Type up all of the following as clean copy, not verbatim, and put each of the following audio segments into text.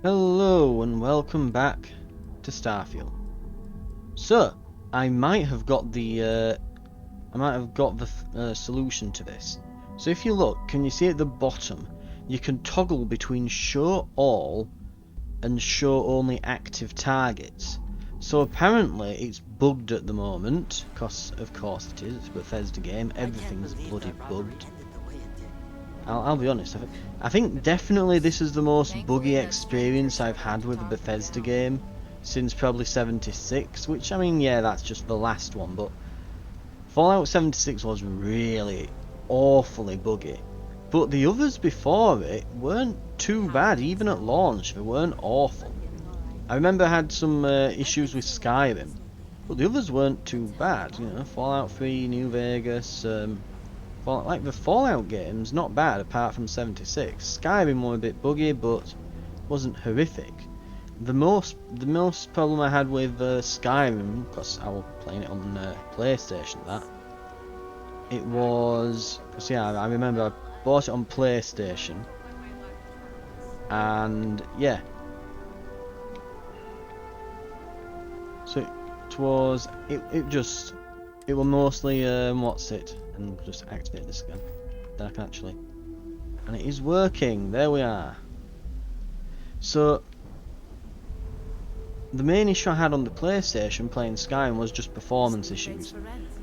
Hello and welcome back to Starfield. So, I might have got the solution to this. So if you look, can you see at the bottom, you can toggle between show all and show only active targets. So apparently it's bugged at the moment, because of course it is, it's a Bethesda game, everything's bloody bugged. I'll be honest, I think definitely this is the most buggy experience I've had with a Bethesda game since probably 76, which, I mean, yeah, that's just the last one, but Fallout 76 was really awfully buggy. But the others before it weren't too bad, even at launch, they weren't awful. I remember I had some issues with Skyrim, but the others weren't too bad, you know, Fallout 3, New Vegas, like the Fallout games, not bad apart from 76. Skyrim were a bit buggy, but wasn't horrific. The most problem I had with Skyrim, because I was playing it on PlayStation, it was, cause yeah, I remember I bought it on PlayStation, and yeah, so it was mostly what's it, and just activate this again. Then I can actually, and it is working. There we are. So the main issue I had on the PlayStation playing Skyrim was just performance issues,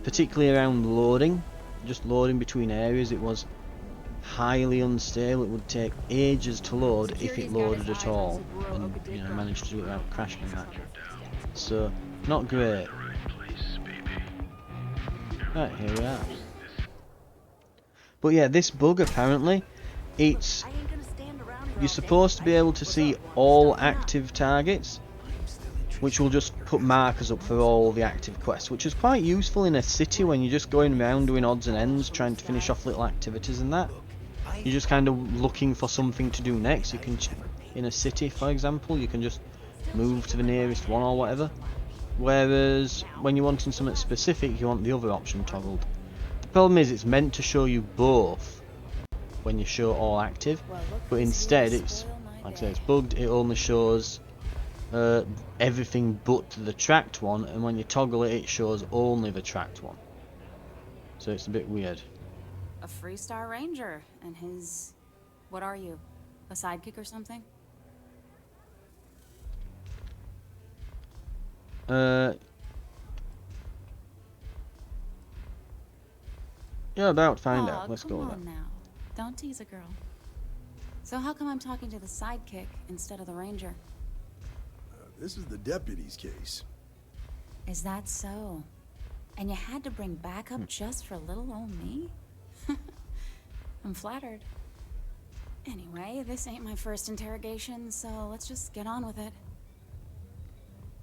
particularly around loading. Just loading between areas, it was highly unstable. It would take ages to load if it loaded at all, and you know, managed to do it without crashing and that. So not great. Right, here we are. But yeah, this bug apparently, you're supposed to be able to see all active targets, which will just put markers up for all the active quests, which is quite useful in a city when you're just going around doing odds and ends, trying to finish off little activities and that. You're just kind of looking for something to do next. You can, in a city for example, you can just move to the nearest one or whatever. Whereas when you're wanting something specific, you want the other option toggled. The problem is it's meant to show you both when you show all active, but instead it's, like I say, it's bugged. It only shows everything but the tracked one, and when you toggle it, it shows only the tracked one. So it's a bit weird. A Freestar Ranger and his... What are you? A sidekick or something? You're about to find out. Let's go with that. Come on now. Don't tease a girl. So how come I'm talking to the sidekick instead of the ranger? This is the deputy's case. Is that so? And you had to bring backup just for little old me? I'm flattered. Anyway, this ain't my first interrogation, so let's just get on with it.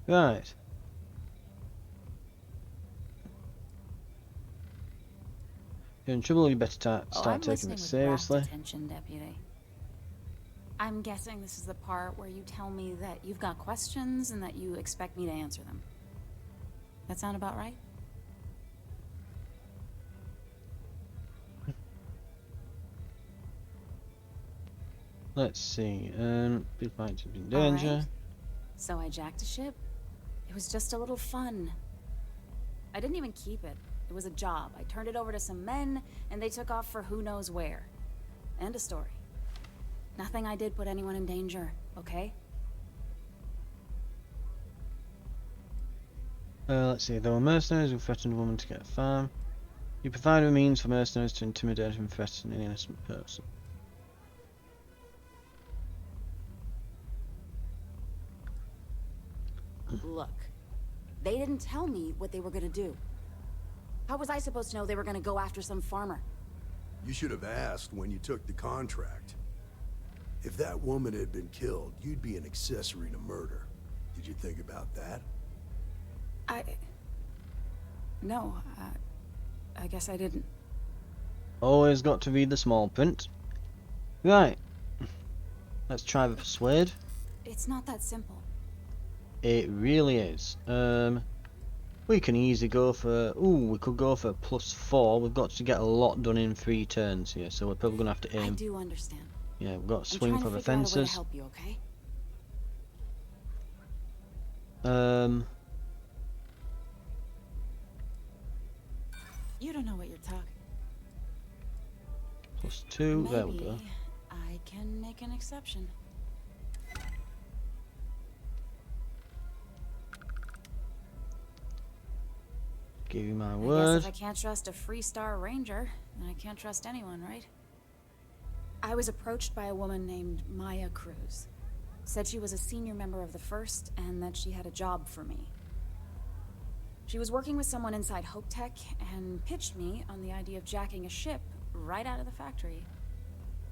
Right. You're in trouble, you better start taking it seriously. Attention, deputy. I'm guessing this is the part where you tell me that you've got questions and that you expect me to answer them. That sound about right? Let's see. Big fight in danger. Right. So I jacked a ship. It was just a little fun. I didn't even keep it. It was a job. I turned it over to some men, and they took off for who knows where. End of story. Nothing I did put anyone in danger, okay? Let's see. There were mercenaries who threatened a woman to get a farm. You provided a means for mercenaries to intimidate and threaten an innocent person. Look, they didn't tell me what they were gonna do. How was I supposed to know they were gonna go after some farmer? You should have asked when you took the contract. If that woman had been killed, you'd be an accessory to murder. Did you think about that? No, I guess I didn't. Always got to read the small print. Right. Let's try the persuade. It's not that simple. It really is. We can easily go for... Ooh, we could go for +4. We've got to get a lot done in 3 turns here, so we're probably going to have to aim... I do understand. Yeah, we've got to swing for the fences. Help you, okay? You don't know what you're talking. +2. There we go. Maybe I can make an exception. Give you my I word. guess if I can't trust a Freestar Ranger, then I can't trust anyone, right? I was approached by a woman named Maya Cruz. Said she was a senior member of the First and that she had a job for me. She was working with someone inside Hope Tech and pitched me on the idea of jacking a ship right out of the factory.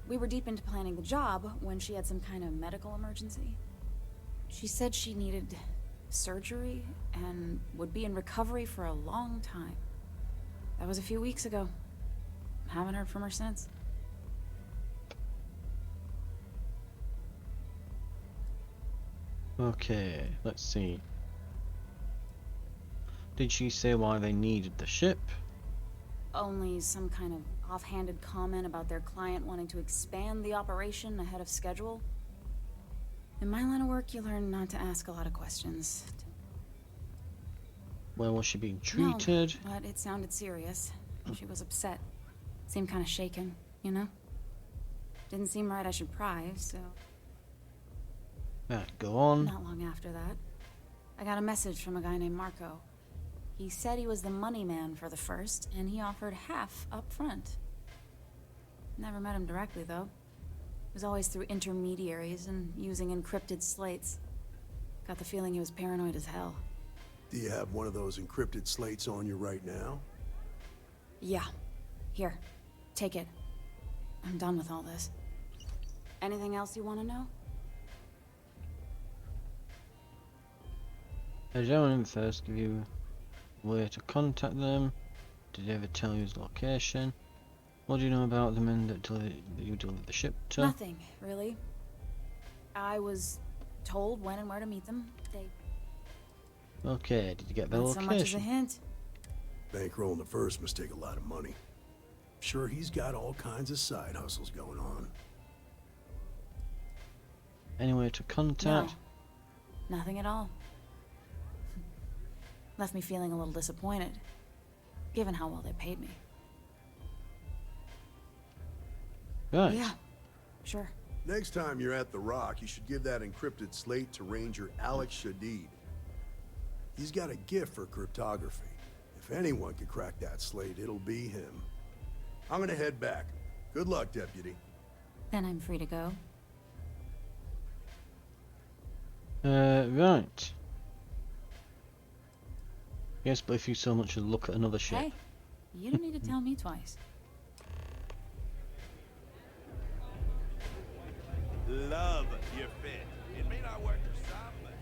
We were deep into planning the job when she had some kind of medical emergency. She said she needed surgery and would be in recovery for a long time. That was a few weeks ago. Haven't heard from her since. Okay, let's see. Did she say why they needed the ship? Only some kind of offhanded comment about their client wanting to expand the operation ahead of schedule. In my line of work, you learn not to ask a lot of questions. Where was she being treated? No, but it sounded serious. She was upset. Seemed kind of shaken, you know? Didn't seem right I should pry, so... Right, go on. Not long after that, I got a message from a guy named Marco. He said he was the money man for the First, and he offered half up front. Never met him directly, though. It was always through intermediaries and using encrypted slates. Got the feeling he was paranoid as hell. Do you have one of those encrypted slates on you right now? Yeah. Here. Take it. I'm done with all this. Anything else you want to know? The gentleman first give you a way to contact them. Did they ever tell you his location? What do you know about the men that you delivered the ship to? Nothing, really. I was told when and where to meet them. They... Okay, did you get their Not so much as a location? hint. Bankrolling the First must take a lot of money. Sure, he's got all kinds of side hustles going on. Any way to contact? No. Nothing at all. Left me feeling a little disappointed, given how well they paid me. Right. Yeah, sure. Next time you're at the Rock, you should give that encrypted slate to Ranger Alex Shadid. He's got a gift for cryptography. If anyone could crack that slate, it'll be him. I'm gonna head back. Good luck, Deputy. Then I'm free to go. Right. Yes, but if you so much as look at another ship. Hey, you don't need to tell me twice. Love your fit. It may not work for some, but...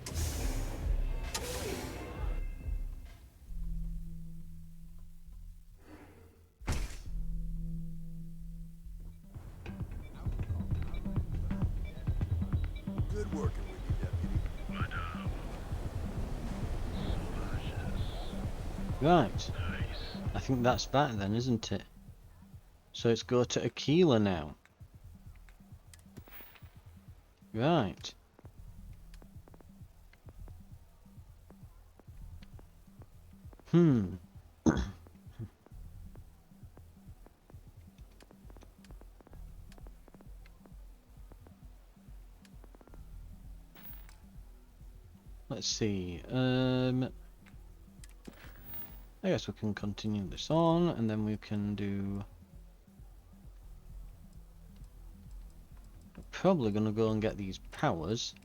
Good working with you, Deputy. Right. I think that's that then, isn't it? So it's go to Aquila now. Right. Let's see. I guess we can continue this on, and then we can do... We're probably going to go and get these powers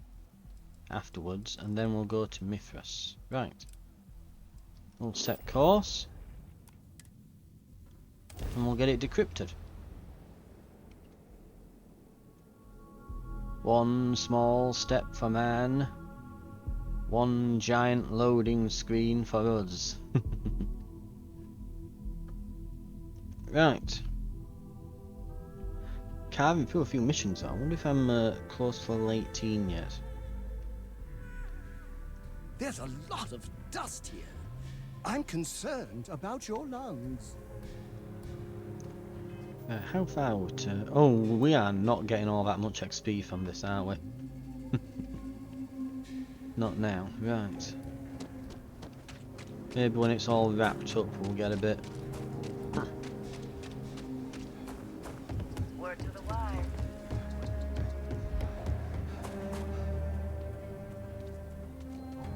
afterwards, and then we'll go to Mithras. Right. We'll set course, and we'll get it decrypted. One small step for man, one giant loading screen for us. Right. Carving through a few missions. I wonder if I'm close to level 18 yet. There's a lot of dust here. I'm concerned about your lungs. How far are we to... Oh, we are not getting all that much XP from this, are we? Not now, right. Maybe when it's all wrapped up we'll get a bit. Word to the wise.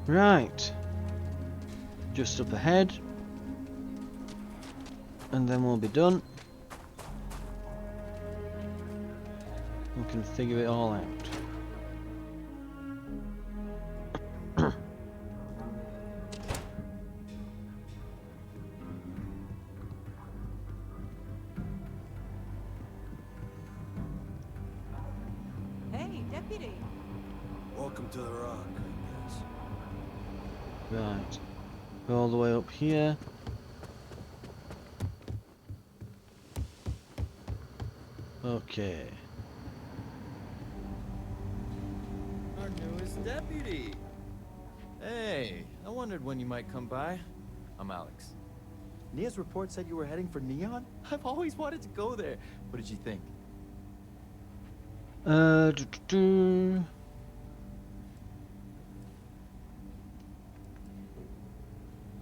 Right. Just up ahead. And then we'll be done. We can figure it all out. Hey, deputy. Welcome to the Rock, I guess. Right. Go all the way up here. Okay. Our newest deputy. Hey, I wondered when you might come by. I'm Alex. Nia's report said you were heading for Neon? I've always wanted to go there. What did you think?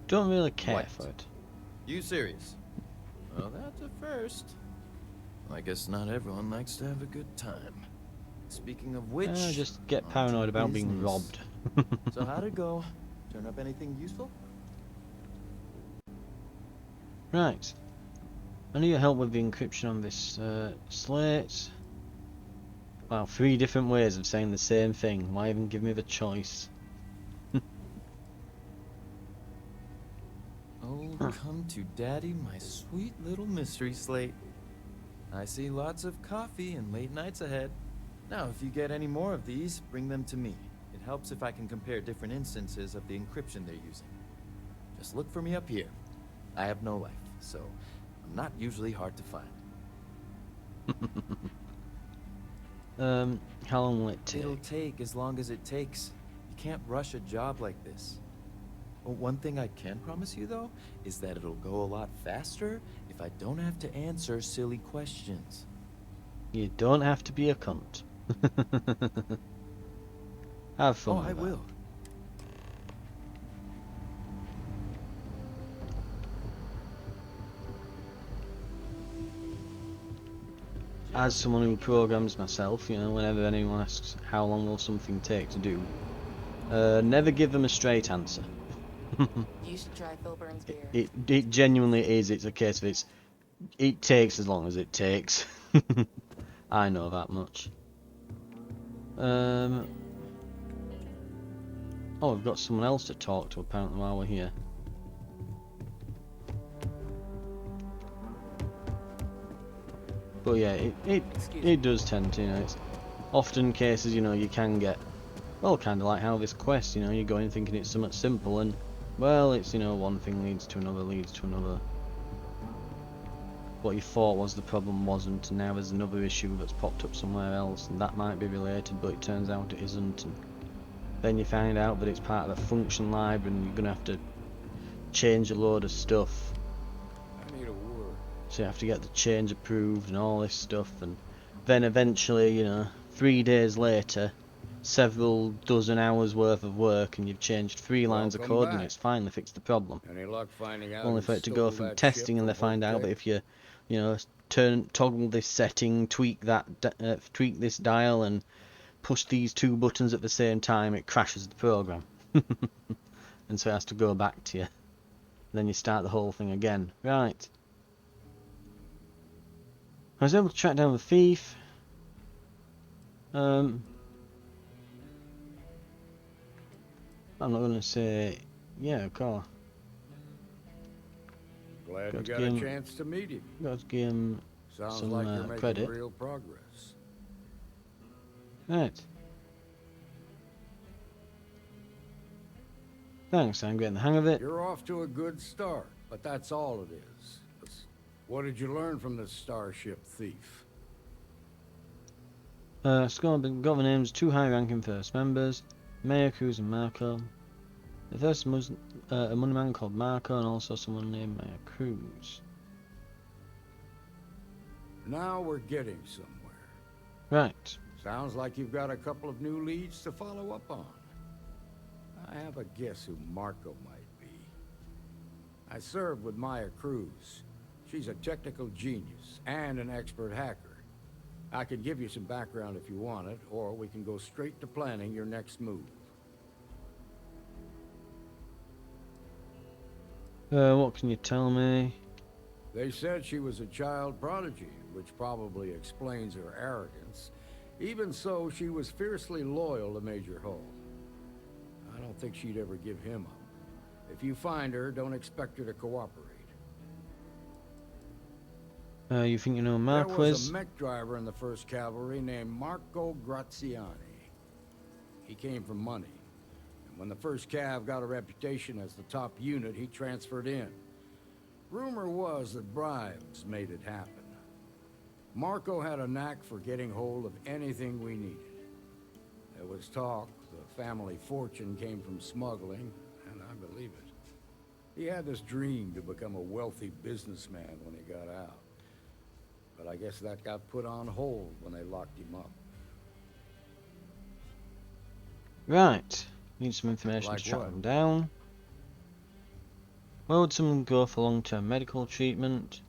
Don't really care What? for it. You serious? Well, that's a first. I guess not everyone likes to have a good time. Speaking of which, Just get on to paranoid about being business. robbed. So how'd it go? Turn up anything useful? Right. I need your help with the encryption on this slate. Wow, 3 different ways of saying the same thing. Why even give me the choice? Oh, come to daddy, my sweet little mystery slate. I see lots of coffee and late nights ahead. Now, if you get any more of these, bring them to me. It helps if I can compare different instances of the encryption they're using. Just look for me up here. I have no life, so I'm not usually hard to find. How long will it take? It'll take as long as it takes. You can't rush a job like this. But one thing I can promise you, though, is that it'll go a lot faster if I don't have to answer silly questions. You don't have to be a cunt. Have fun. Oh, with I that. will. As someone who programs myself, you know, whenever anyone asks how long will something take to do, never give them a straight answer. You should try Phil Burns' beer. It genuinely is. It's a case of it takes as long as it takes. I know that much. Oh, we've got someone else to talk to apparently while we're here. But yeah, it does tend to, you know, it's often cases, you know, you can get, well, kind of like how this quest, you know, you go in thinking it's somewhat simple and, well, it's, you know, one thing leads to another, What you thought was the problem wasn't, and now there's another issue that's popped up somewhere else, and that might be related, but it turns out it isn't, and then you find out that it's part of the function library and you're going to have to change a load of stuff. I need a word. So you have to get the change approved and all this stuff, and then eventually, you know, 3 days later, several dozen hours worth of work, and you've changed 3 lines of Welcome code and back. it's finally fixed the problem. Any luck finding out? Only who for it to go stole from that testing ship and they from find out that Voltec? if you know, toggle this setting, tweak this dial, and push these 2 buttons at the same time, it crashes the program. And so it has to go back to you. Then you start the whole thing again. Right. I was able to track down the thief. I'm not going to say, yeah, of course. Glad you Got to got give a him- chance to meet him. Got to give him Sounds some like you're making credit. real progress. Right. Thanks, I'm getting the hang of it. You're off to a good start, but that's all it is. What did you learn from this starship thief? Got the names of 2 high-ranking first members, Mayor Cruz and Marco. The first was a money man called Marco, and also someone named Mayor Cruz. Now we're getting somewhere. Right. Sounds like you've got a couple of new leads to follow up on. I have a guess who Marco might be. I served with Maya Cruz. She's a technical genius and an expert hacker. I can give you some background if you want it, or we can go straight to planning your next move. What can you tell me? They said she was a child prodigy, which probably explains her arrogance. Even so, she was fiercely loyal to Major Hull. I don't think she'd ever give him up. If you find her, don't expect her to cooperate. You think you know There was Marquez? a mech driver in the 1st Cavalry named Marco Graziani. He came from money. And when the 1st Cav got a reputation as the top unit, he transferred in. Rumor was that bribes made it happen. Marco had a knack for getting hold of anything we needed. There was talk the family fortune came from smuggling, and I believe it. He had this dream to become a wealthy businessman when he got out. But I guess that got put on hold when they locked him up. Right. Need some information Like to track what? them down. Where would someone go for long-term medical treatment?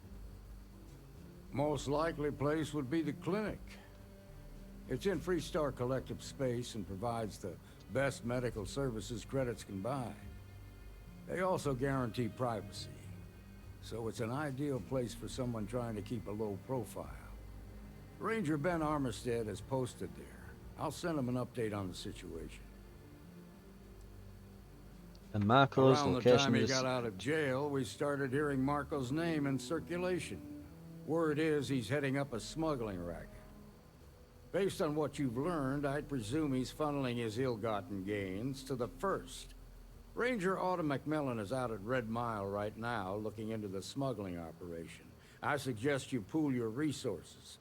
Most likely place would be the clinic. It's in Freestar Collective space and provides the best medical services credits can buy. They also guarantee privacy. So it's an ideal place for someone trying to keep a low profile. Ranger Ben Armistead is posted there. I'll send him an update on the situation. And Marco's Around the location time he is... got out of jail, we started hearing Marco's name in circulation. Word is he's heading up a smuggling racket. Based on what you've learned, I'd presume he's funneling his ill-gotten gains to the 1st. Ranger Autumn McMillan is out at Red Mile right now, looking into the smuggling operation. I suggest you pool your resources.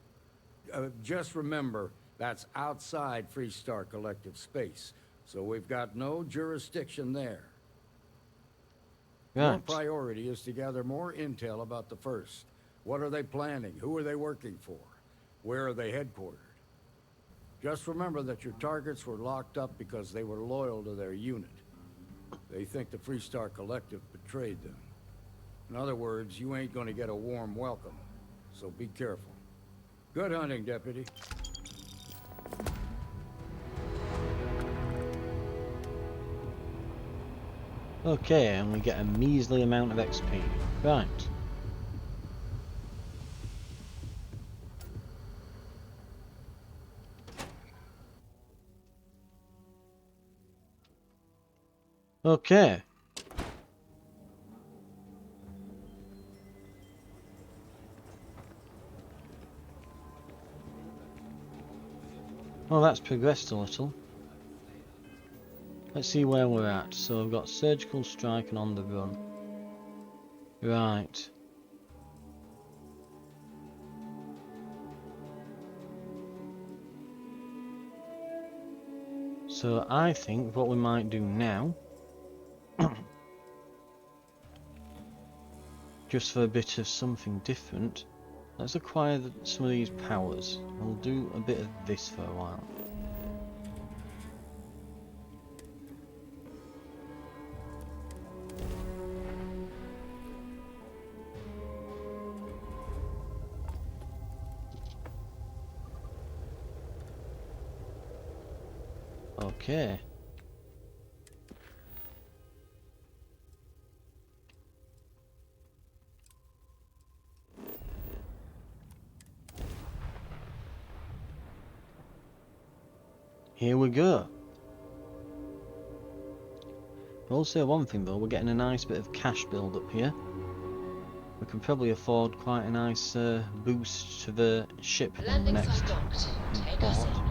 Just remember, that's outside Freestar Collective space, so we've got no jurisdiction there. Your Right. priority is to gather more intel about the 1st. What are they planning? Who are they working for? Where are they headquartered? Just remember that your targets were locked up because they were loyal to their unit. They think the Freestar Collective betrayed them. In other words, you ain't gonna get a warm welcome, so be careful. Good hunting, Deputy. Okay, and we get a measly amount of XP. Right. Okay. Well, that's progressed a little. Let's see where we're at. So we've got surgical strike and on the run. Right. So I think what we might do now, just for a bit of something different, let's acquire some of these powers. We'll do a bit of this for a while. Okay. Here we go. I will say one thing though, we're getting a nice bit of cash build up here. We can probably afford quite a nice boost to the ship in the Landing next site docked. Take us import. in.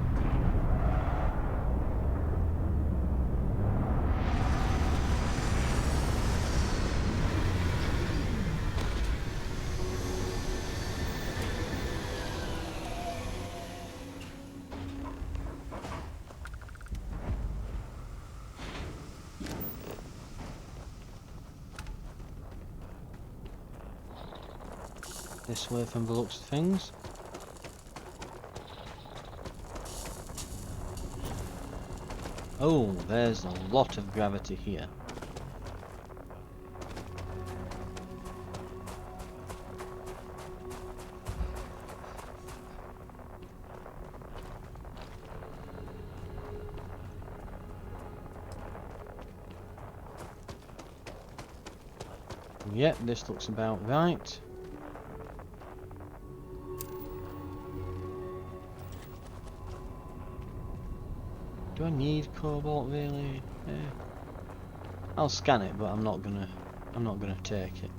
This way from the looks of things. Oh, there's a lot of gravity here. Yep, this looks about right. Do I need cobalt really? I'll scan it, but I'm not gonna take it.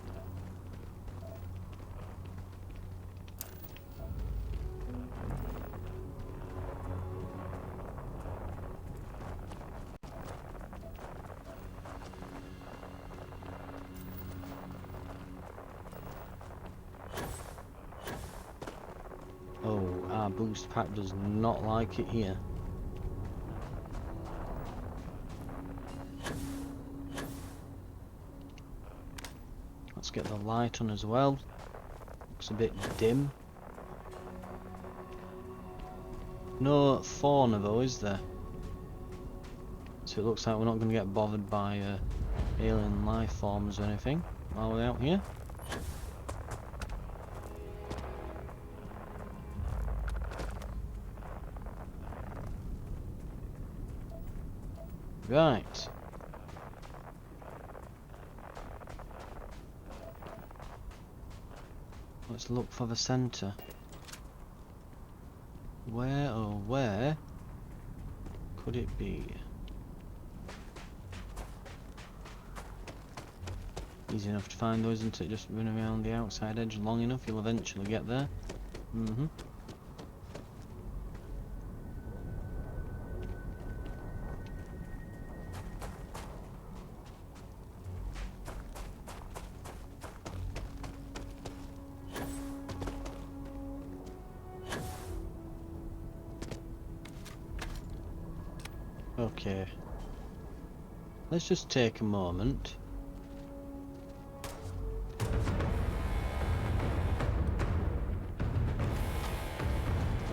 Oh, our boost pack does not like it here. Let's get the light on as well. Looks a bit dim. No fauna though, is there? So it looks like we're not going to get bothered by alien life forms or anything while we're out here. Right. Let's look for the centre. Where, oh where could it be? Easy enough to find those, isn't it? Just run around the outside edge long enough, you'll eventually get there. Okay. Let's just take a moment.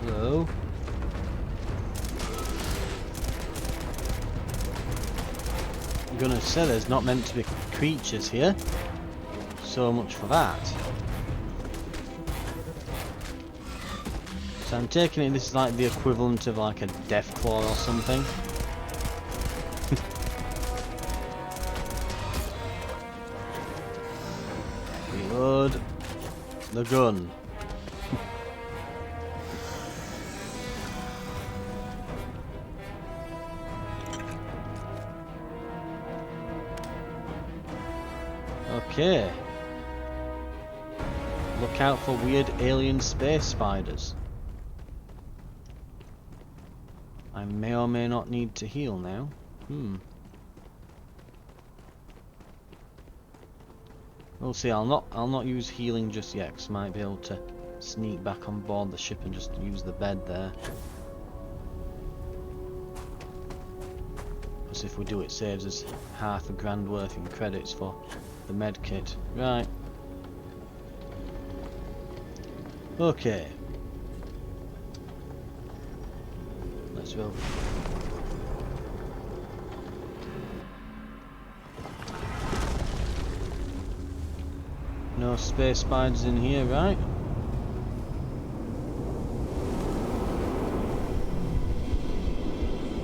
Hello. I'm gonna say there's not meant to be creatures here. So much for that. So I'm taking it this is like the equivalent of like a death claw or something. Reload the gun. Okay. Look out for weird alien space spiders. I may or may not need to heal now. We'll see. I'll not use healing just yet, 'cause I might be able to sneak back on board the ship and just use the bed there. Because if we do, it saves us £50,000 worth in credits for the med kit. Right. Okay. Let's roll. No space spiders in here, right?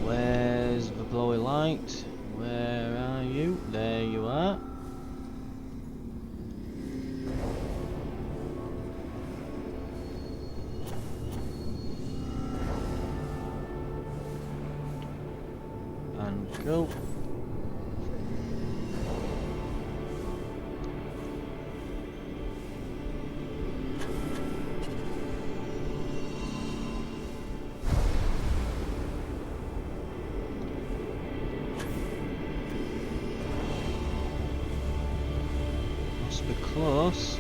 Where's the glowy light? Where are you? There you are. And go. Must be close.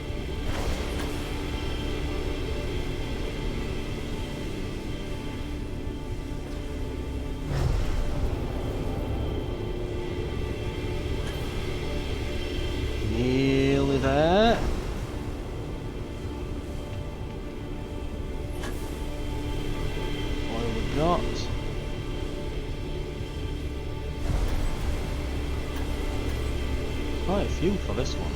Nearly there. What have we got? quite a few for this one.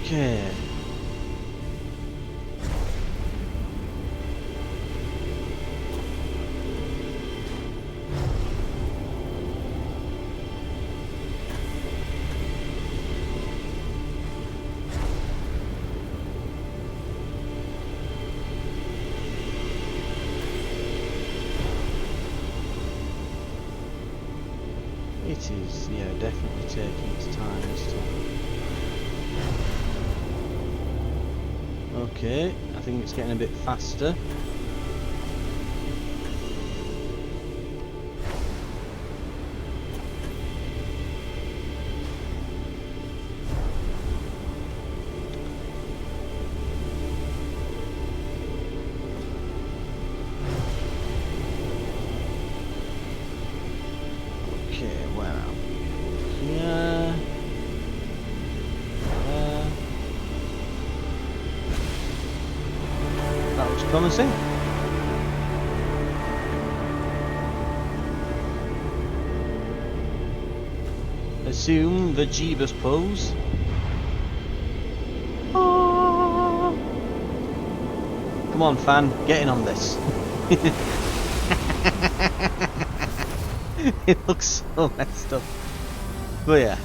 Okay. It is, yeah, definitely taking its time this time. Okay, I think it's getting a bit faster. Okay, well, here. That looks promising. Assume the Jeebus pose. Ah. Come on, fan, get in on this. It looks so messed up. But yeah.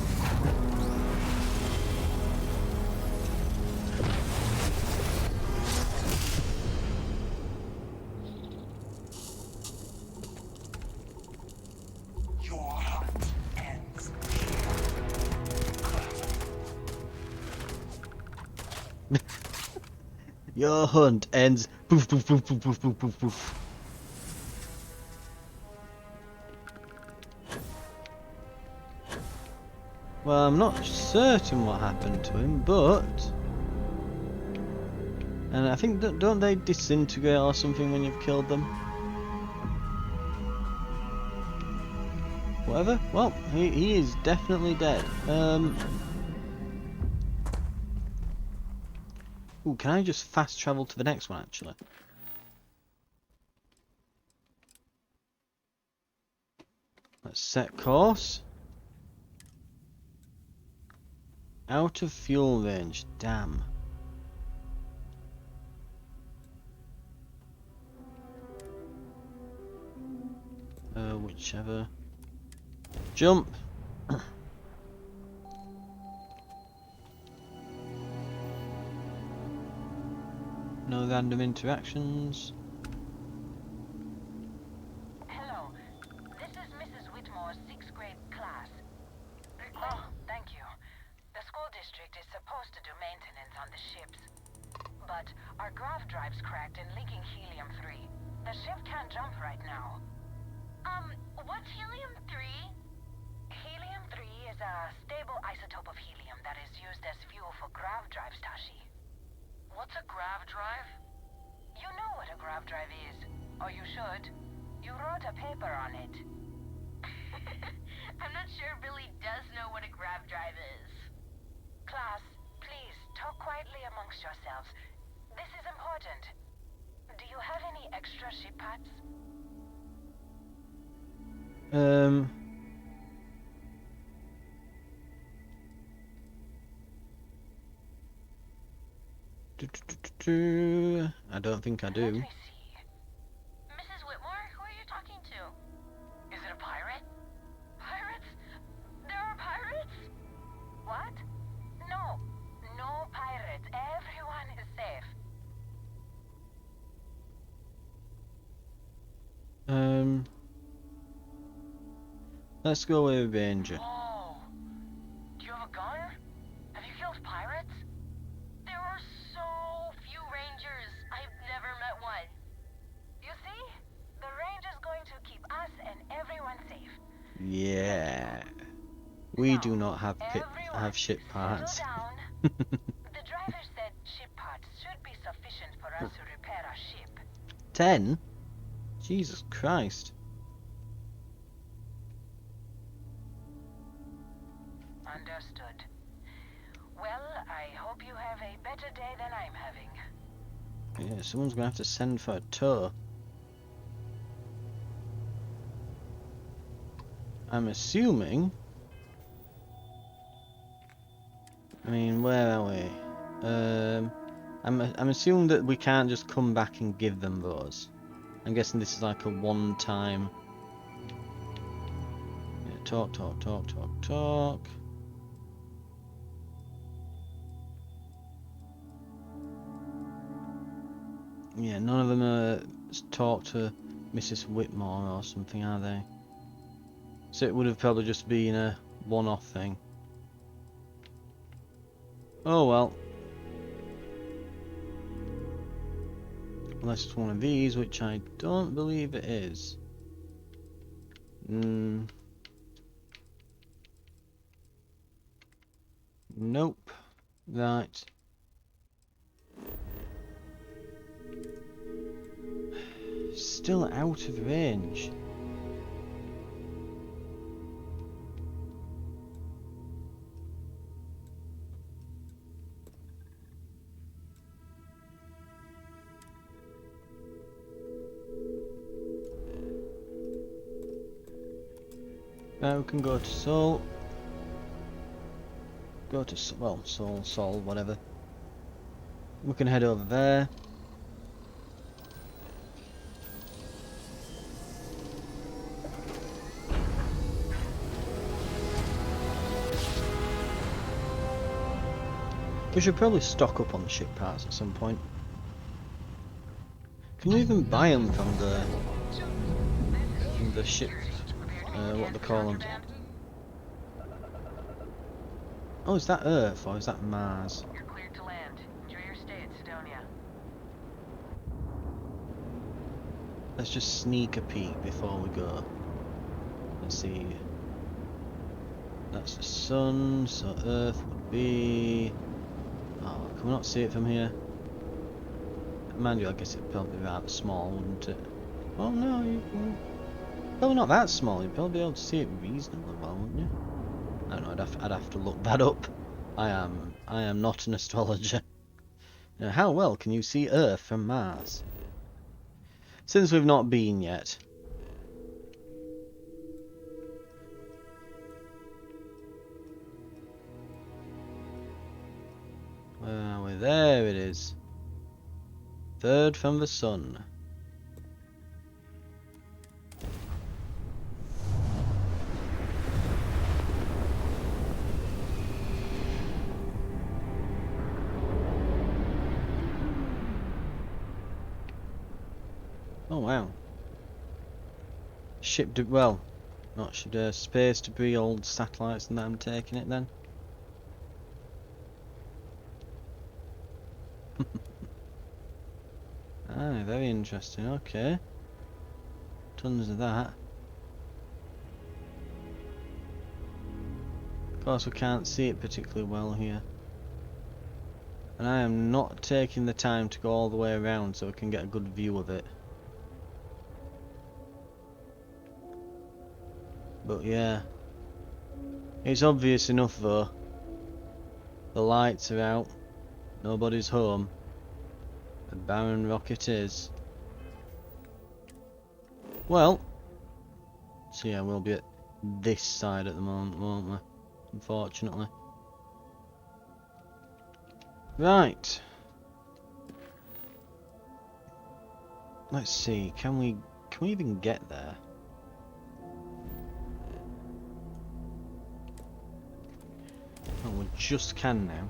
Your hunt ends. Poof, poof, poof, poof, poof, poof, poof, poof. Well, I'm not certain what happened to him, but... And I think, don't they disintegrate or something when you've killed them? Whatever. Well, he is definitely dead. Ooh, can I just fast travel to the next one, actually? Let's set course. Out of fuel range, damn. Whichever. Jump! No random interactions. Hello, this is Mrs. Whitmore's 6th grade class. Oh, thank you. The school district is supposed to do maintenance on the ships. But our grav drive's cracked and leaking helium-3. The ship can't jump right now. What's helium-3? Helium-3 is a stable isotope of helium that is used as fuel for grav drives, Tashi. What's a grav drive? You know what a grav drive is. Or you should. You wrote a paper on it. I'm not sure Billy does know what a grav drive is. Class, please talk quietly amongst yourselves. This is important. Do you have any extra ship parts? I don't think I do. Let me see. Mrs. Whitmore, who are you talking to? Is it a pirate? Pirates? There are pirates? What? No. No pirates. Everyone is safe. Let's go with Ranger. Whoa. Do you have a gun? Have you killed pirates? There are so few rangers. I've never met one. You see? The ranger's going to keep us and everyone safe. Yeah. We Now, do not have everyone ship parts. settle down. The driver said ship 10? Jesus Christ. Understood. Well, I hope you have a better day than I'm having. Yeah, someone's gonna have to send for a tow. I'm assuming... I mean, where are we? I'm assuming that we can't just come back and give them those. I'm guessing this is like a one-time... Yeah, talk. Yeah, none of them are talk to Mrs. Whitmore or something, are they? So it would have probably just been a one-off thing. Oh well. Unless it's one of these, which I don't believe it is. Nope. Right. Still out of range. Right, we can go to Seoul. Go to, well, Seoul, whatever. We can head over there. We should probably stock up on the ship parts at some point. Can you even buy them from the ship? What they call them? Oh, is that Earth or is that Mars? You're cleared to land. Enjoy your stay at Sidonia. Let's just sneak a peek before we go. Let's see. That's the sun, so Earth would be... Oh, can we not see it from here? Mind you, I guess it'd probably be rather small, wouldn't it? Oh no, you can... Probably not that small, you'd probably be able to see it reasonably well, wouldn't you? I don't know, I'd have to look that up. I am not an astrologer. Now, how well can you see Earth from Mars? Since we've not been yet. Where are we? There it is. Third from the sun. Oh wow. Ship well, not should space debris, old satellites and that, I'm taking it then. Ah, very interesting, okay. Tons of that. Of course we can't see it particularly well here. And I am not taking the time to go all the way around so we can get a good view of it. But yeah, it's obvious enough though. The lights are out, nobody's home. A barren rocket is. Well, so yeah, we'll be at this side at the moment, won't we? Unfortunately. Right. Let's see, can we even get there? Oh, we just can now.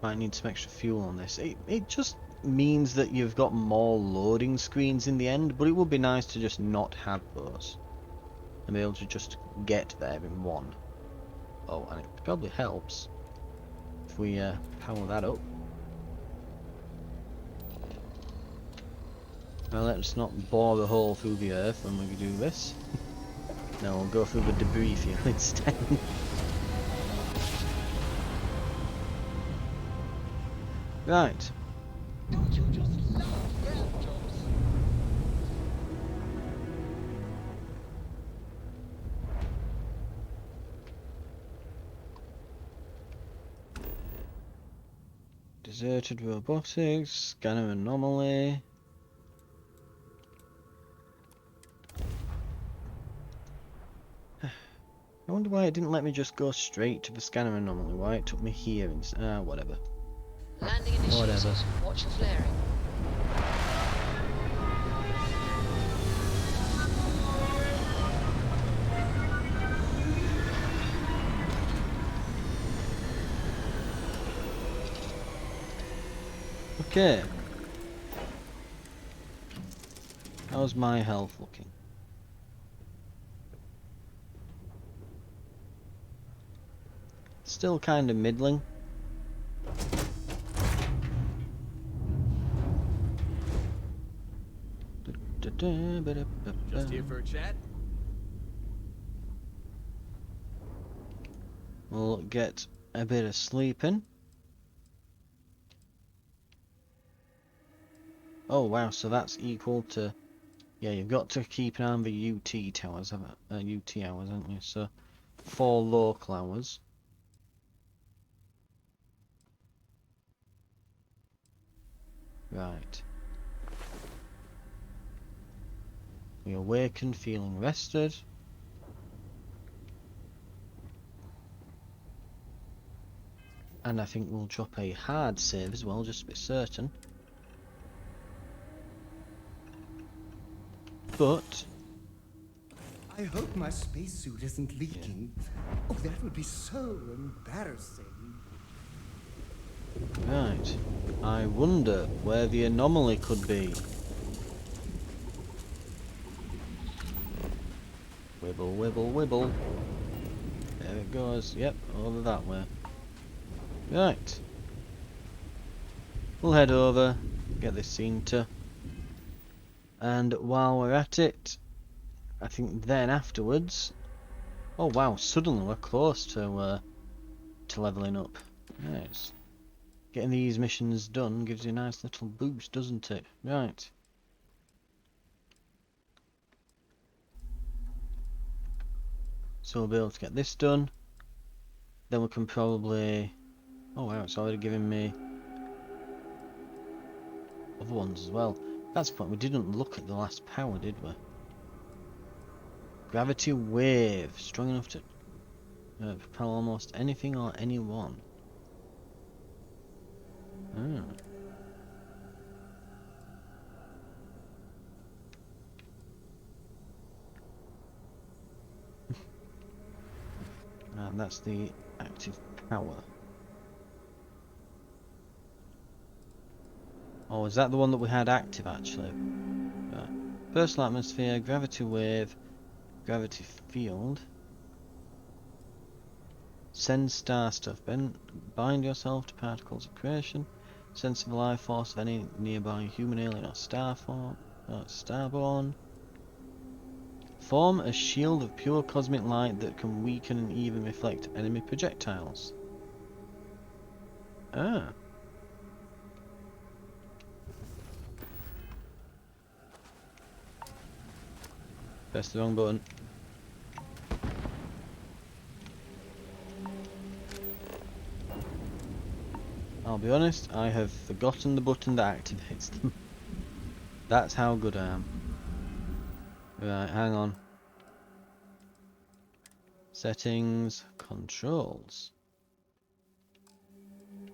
Might need some extra fuel on this. It just means that you've got more loading screens in the end, but it would be nice to just not have those. And be able to just get there in one. Oh, and it probably helps if we power that up. Well, let's not bore a hole through the earth when we do this. No, we'll go through the debris field instead. Right. Don't you just love gas jobs? Deserted robotics, scanner anomaly. I wonder why it didn't let me just go straight to the scanner anomaly. Why it took me here instead. Whatever. Landing initiated. Whatever. Watch for flaring. Okay. How's my health looking? Still kind of middling. Just here for a chat? We'll get a bit of sleeping. Oh wow, so that's equal to... Yeah, you've got to keep an eye on the UT towers, UT hours, haven't you? So 4 local hours. Right. We awaken feeling rested. And I think we'll drop a hard save as well, just to be certain. But I hope my spacesuit isn't leaking. Oh, that would be so embarrassing. right, I wonder where the anomaly could be. Wibble, wibble, wibble. There it goes. Yep, over that way. Right. We'll head over, get this scene to. And while we're at it, I think then afterwards... Oh wow, suddenly we're close to leveling up. Nice. Getting these missions done gives you a nice little boost, doesn't it? Right. So we'll be able to get this done. Then we can probably... Oh wow, it's already giving me other ones as well. That's the point, we didn't look at the last power, did we? Gravity wave, strong enough to propel almost anything or anyone. Ah. And that's the active power. Oh, is that the one that we had active actually? Right. Personal atmosphere, gravity wave, gravity field. Send star stuff. Bind yourself to particles of creation. Sense the life force of any nearby human, alien, or starborn. Form a shield of pure cosmic light that can weaken and even reflect enemy projectiles. Ah. Press the wrong button. I'll be honest, I have forgotten the button that activates them. That's how good I am. Right, hang on. Settings, controls.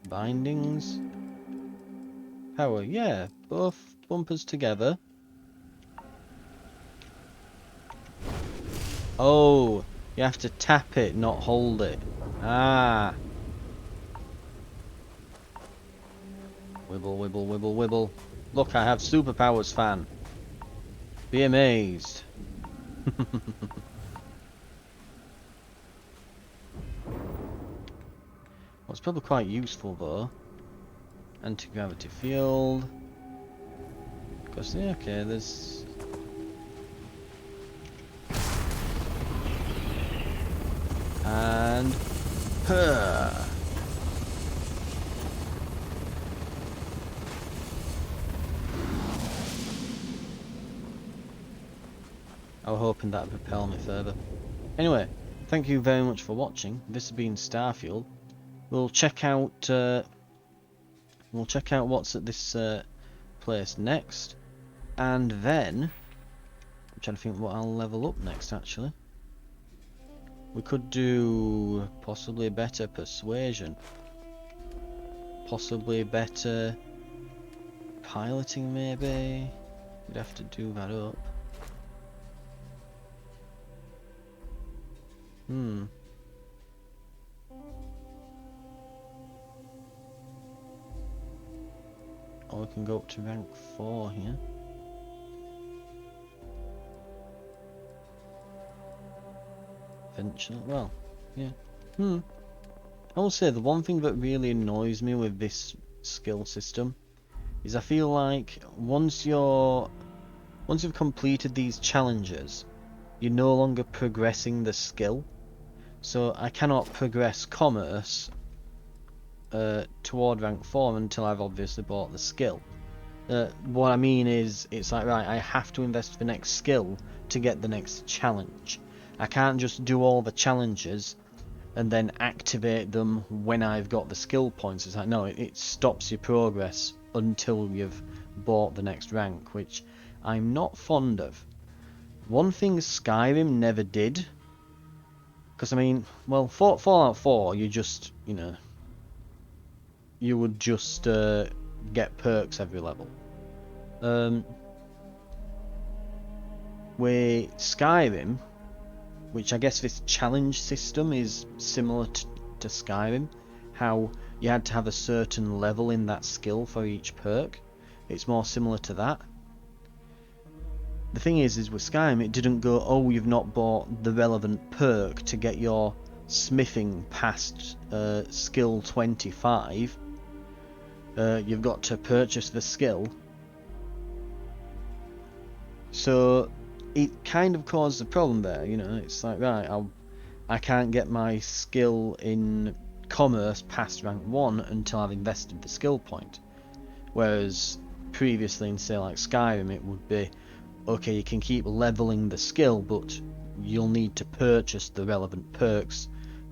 Bindings. Power, yeah, both bumpers together. Oh, you have to tap it, not hold it. Ah. Wibble, wibble, wibble, wibble. Look, I have superpowers, fan. Be amazed. Well, it's probably quite useful though. Anti-gravity field. Because, yeah, okay, there's... And... I was hoping that would propel me further. Anyway, thank you very much for watching. This has been Starfield. We'll check out what's at this place next, and then I'm trying to think what I'll level up next. Actually, we could do possibly better persuasion, possibly better piloting. Maybe we'd have to do that up. Or we can go up to rank 4 here. Eventually, well, yeah. I will say the one thing that really annoys me with this skill system is I feel like once you've completed these challenges, you're no longer progressing the skill. So I cannot progress commerce toward rank 4 until I've obviously bought the skill. What I mean is, it's like, right, I have to invest the next skill to get the next challenge. I can't just do all the challenges and then activate them when I've got the skill points. It's like, no, it stops your progress until you've bought the next rank, which I'm not fond of. One thing Skyrim never did, because I mean, well, Fallout 4, you just, you know, you would just get perks every level. With Skyrim, which I guess this challenge system is similar to Skyrim, how you had to have a certain level in that skill for each perk. It's more similar to that. The thing is with Skyrim, it didn't go, oh, you've not bought the relevant perk to get your smithing past skill 25. You've got to purchase the skill. So it kind of caused a problem there, you know. It's like, right, I can't get my skill in commerce past rank 1 until I've invested the skill point. Whereas previously in, say, like Skyrim, it would be, okay, you can keep leveling the skill, but you'll need to purchase the relevant perks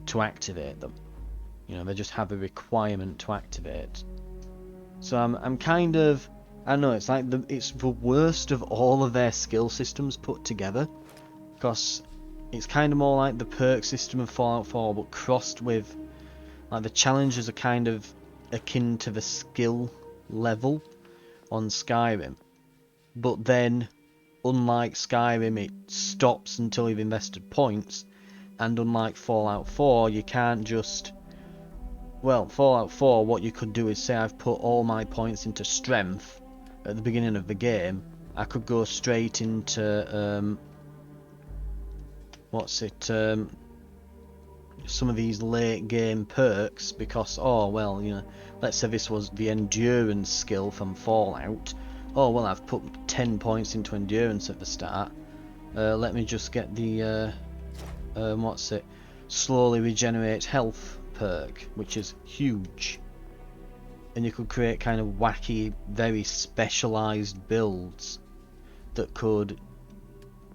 to activate them. You know, they just have a requirement to activate. So I'm kind of, I don't know, it's like it's the worst of all of their skill systems put together, because it's kind of more like the perk system of Fallout 4, but crossed with, like, the challenges are kind of akin to the skill level on Skyrim, but then, unlike Skyrim, it stops until you've invested points, and unlike Fallout 4, you can't just, well, Fallout 4, what you could do is say I've put all my points into strength at the beginning of the game, I could go straight into, some of these late game perks, because, oh, well, you know, let's say this was the endurance skill from Fallout. Oh, well, I've put 10 points into endurance at the start. Let me just get the, slowly regenerate health perk, which is huge. And you could create kind of wacky, very specialised builds that could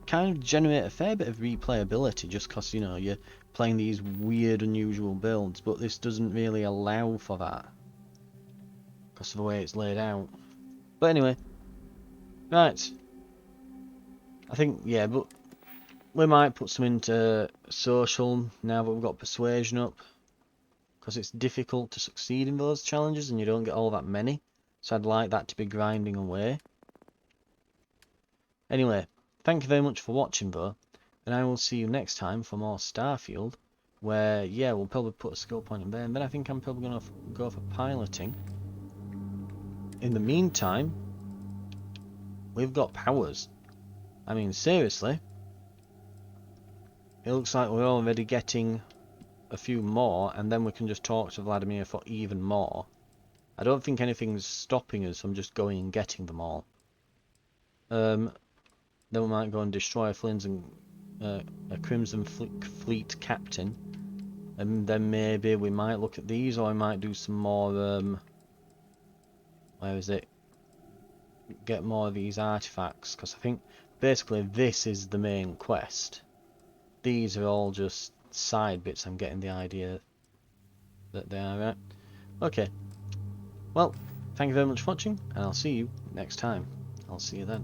kind of generate a fair bit of replayability, just because, you know, you're playing these weird, unusual builds, but this doesn't really allow for that because of the way it's laid out. But anyway, right, I think, yeah, but we might put some into social now that we've got persuasion up, because it's difficult to succeed in those challenges and you don't get all that many, so I'd like that to be grinding away. Anyway, thank you very much for watching though, and I will see you next time for more Starfield, where, yeah, we'll probably put a skill point in there, and then I think I'm probably going to go for piloting. In the meantime, we've got powers. I mean, seriously, it looks like we're already getting a few more, and then we can just talk to Vladimir for even more. I don't think anything's stopping us from just going and getting them all. Then we might go and destroy Flynn's and a Crimson Fleet captain, and then maybe we might look at these, or I might do some more, where is it? Get more of these artifacts, because I think basically this is the main quest. These are all just side bits. I'm getting the idea that they are, right? Okay. Well, thank you very much for watching, and I'll see you next time. I'll see you then.